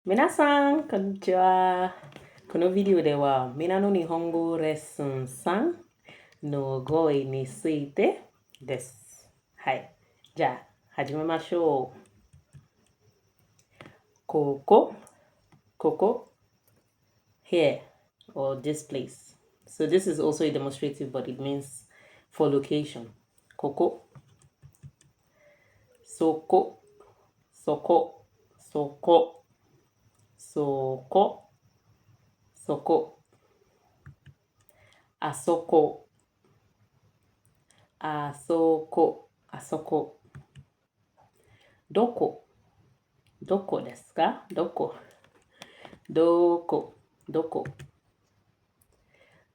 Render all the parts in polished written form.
皆さん、こんにちは。このビデオでは、Minnaの日本語レッスン3の語彙についてです。はい。じゃあ、始めましょう。ここ、here, or this place. So this is also a demonstrative, but it means for location. ここ、そこ、そこ、そこ、そこ、そこ、あそこ、あそこ、あそこ。どこ、どこですか？どこ、どこ、どこ。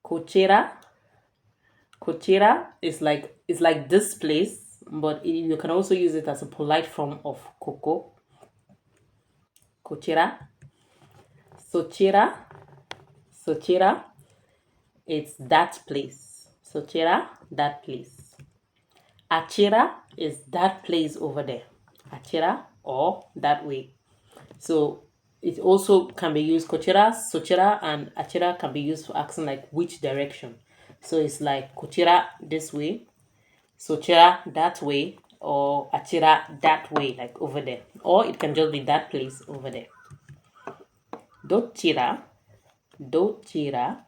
こちら、こちら is like this place, but you can also use it as a polite form of ここ。こちら、そちら、そちら it's that place. そちら that place. あちら is that place over there. あちら or that way. So it also can be used kochira, sochira, and achira can be used for asking like which direction. So it's like kochira this way, sochira that way, or achira that way, like over there. Or it can just be that place over there. Dochira, dochira.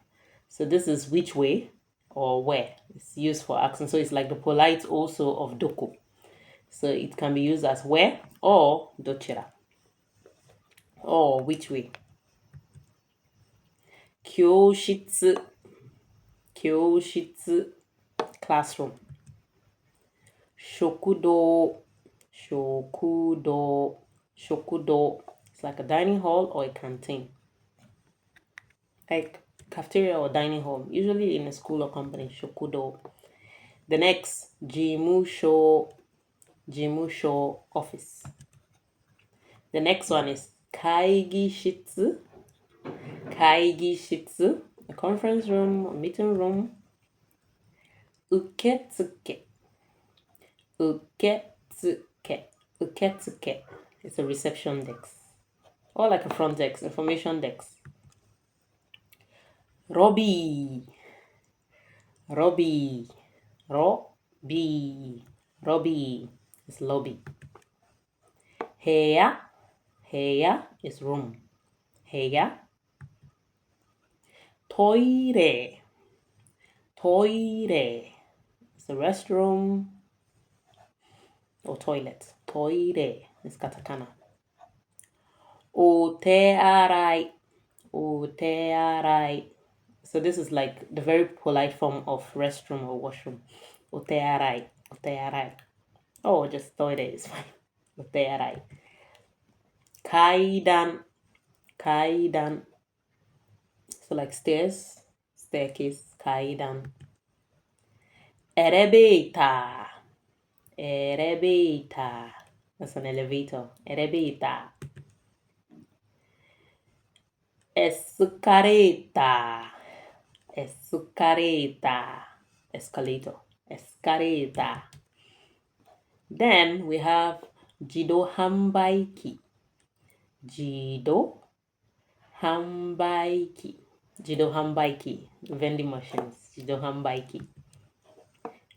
So this is which way or where. It's used for asking. So it's like the polite also of doko. So it can be used as where or dochira. Or which way. 教室、教室 classroom. 食堂、食堂、食堂. It's like a dining hall or a canteen. Like cafeteria or dining hall, usually in a school or company. 食堂. The next, 事務所、事務所 office. The next one is 会議室、会議室 a conference room, a meeting room. 受付、受付、受付 it's a reception desk or like a front desk, information desk. ロビー、ロビー、ロビー、ロビー is lobby. 部屋、部屋 is room. 部屋。トイレ、トイレ is a restroom or toilet. トイレ is katakana. お手洗い、お手洗い So this is like the very polite form of restroom or washroom. お手洗い、お手洗い Oh, just toilet is fine. お手洗い。階段、階段 So like stairs, staircase, 階段。エレベーター、エレベーター That's an elevator. エレベーター。エスカレーター、エスカレーター、escalator, エスカレーター。Then we have 自動販売機、自動販売機、自動販売機、vending machines, 自動販売機。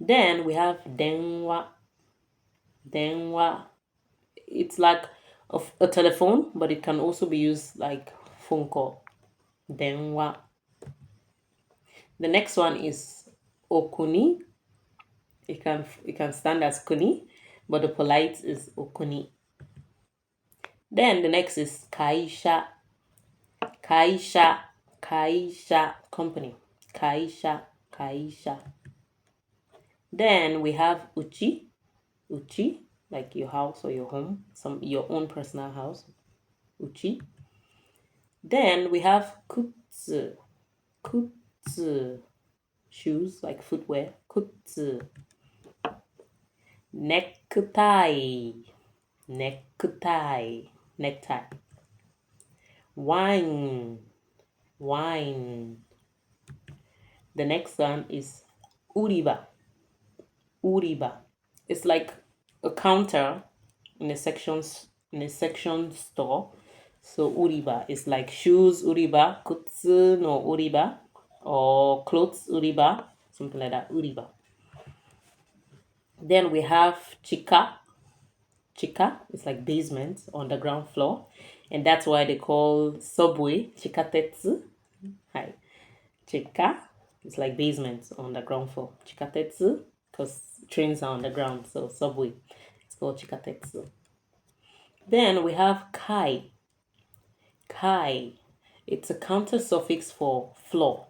Then we have 電話、電話。It's like a telephone, but it can also be used like phone call. 電話。The next one is okuni. It can stand as kuni, but the polite is okuni. Then the next is kaisha. Kaisha, kaisha, company. Kaisha, kaisha. Then we have uchi. Uchi, like your house or your home, your own personal house. Uchi. Then we have kutsu. Kutsu. Shoes, like footwear. Kutsu. Necktie. Necktie. Necktie. Wine. Wine. The next one is uriba. Uriba. It's like a counter in a section store. So uriba is like shoes uriba, kutsu no uriba, or clothes uriba, something like that, uriba. Then we have chika. Chika is like basement on the ground floor, and that's why they call subway chikatetsu. Hi. Chika is like basement on the ground floor. Chikatetsu, because trains are on the ground, so subway. It's called chikatetsu. Then we have kai. Kai. It's a counter suffix for floor.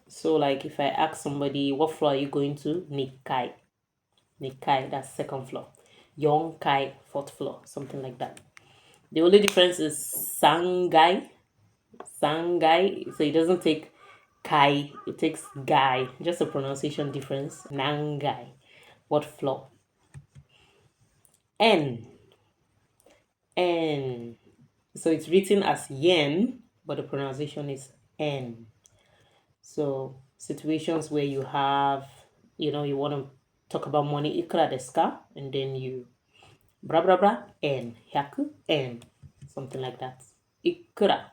So like if I ask somebody, what floor are you going to? Nikai. Nikai, that's second floor. Yonkai, fourth floor, something like that. The only difference is sangai. Sangai, so it doesn't take kai, it takes gai. Just a pronunciation difference. Nangai. What floor? N. N. So it's written as yen, but the pronunciation is N. So situations where you have, you want to talk about money, ikura desu ka? And then you bra bra bra, N. Hyaku, N. Something like that. Ikura.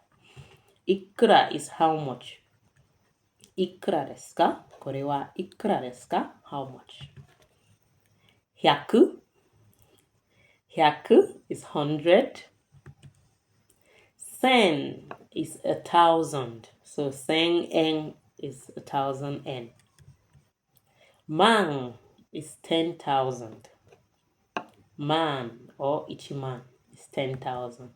Ikura is how much. Ikura desu ka? これは ikura desu ka? How much? 100. 100 is 100. 1000 is 1,000. So 1000 is 1,000 yen. Man is 10,000. Man or ichiman is 10,000.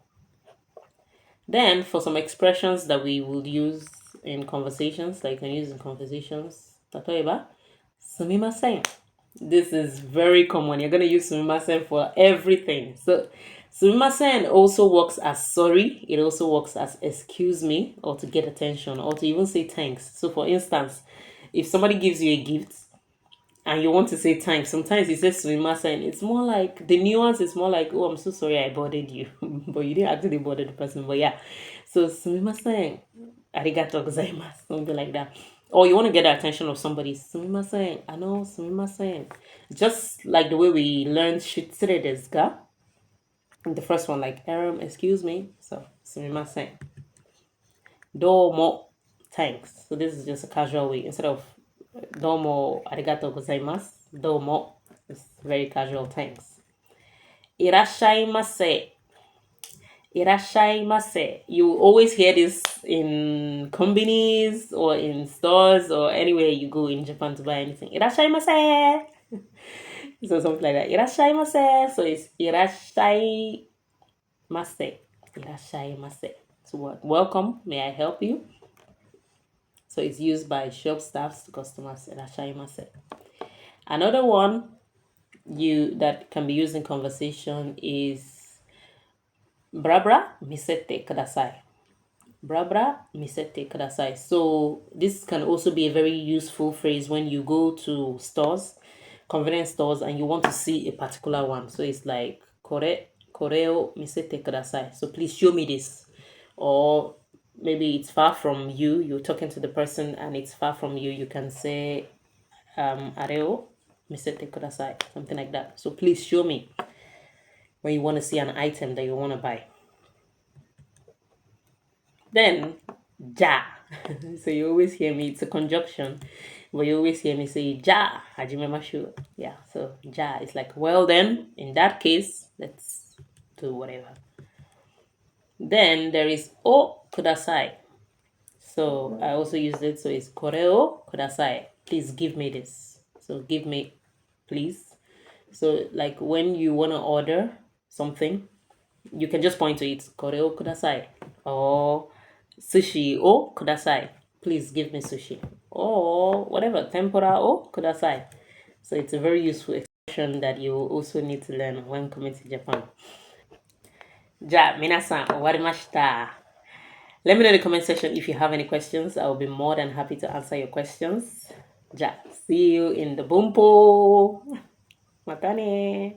Then for some expressions that we would use in conversations, like you can use in conversations, 例えば, すみません. This is very common. You're going to use すみません for everything. So すみません also works as sorry. It also works as excuse me, or to get attention, or to even say thanks. So for instance, if somebody gives you a gift and you want to say thanks, sometimes you say すみません. It's more like, the nuance is more like, oh, I'm so sorry I bothered you. But you didn't actually bother the person. But yeah. So すみません. Arigatou gozaimasu. Something like that. Or you want to get the attention of somebody. すみません. I know, すみません. Just like the way we learned 失礼ですか? The first one, like, excuse me. So すみません. Domo. Thanks. So this is just a casual way. Instead of domo arigatou gozaimasu, domo. It's very casual. Thanks. Irashaimase. Irashaimase. You always hear this in companies or in stores or anywhere you go in Japan to buy anything. Irashaimase. So something like that. Irashaimase. So it's irashaimase. Irashaimase. So what? Welcome. May I help you? So it's used by shop staffs to customers. Irashaimase. Another one that can be used in conversation is brabra misete kudasai. Brabra misete kudasai. So this can also be a very useful phrase when you go to stores, convenience stores, and you want to see a particular one. So it's like koreo misete kudasai. So please show me this. Or maybe it's far from you. You're talking to the person and it's far from you. You can say areo misete kudasai. Something like that. So please show me when you want to see an item that you want to buy. Then, ja. So you always hear me, it's a conjunction, but you always hear me say, ja, hajimemashu. Yeah, so ja is like, well then, in that case, let's do whatever. Then there is o kudasai. So I also use it, so it's koreo kudasai. Please give me this. So give me, please. So like when you want to order something, you can just point to it, koreo kudasai. Or sushi o kudasai. Please give me sushi. Or whatever, tempura o kudasai. So it's a very useful expression that you also need to learn when coming to Japan. Ja, minasan, owarimashita. Let me know in the comment section if you have any questions. I will be more than happy to answer your questions. Ja, see you in the bumpo. Matane.